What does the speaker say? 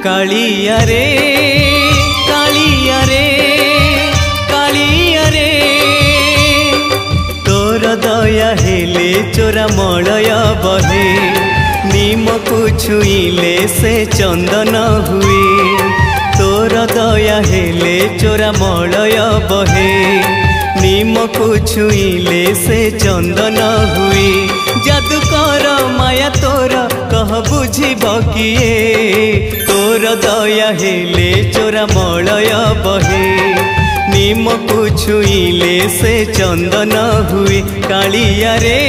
कालिया रे कालिया रे कालिया रे तोर दया हेले चोरा मलय बहे नीम को छुईले से चंदन हुए तोर दया हेले चोरा मलय बहे नीम को छुईले से चंदन हुए जादू कर माया तोर कह बुझिब किए तोर दया हेले चोरा मलय बहे नीम को छुईले से चंदन हुए कालिया रे।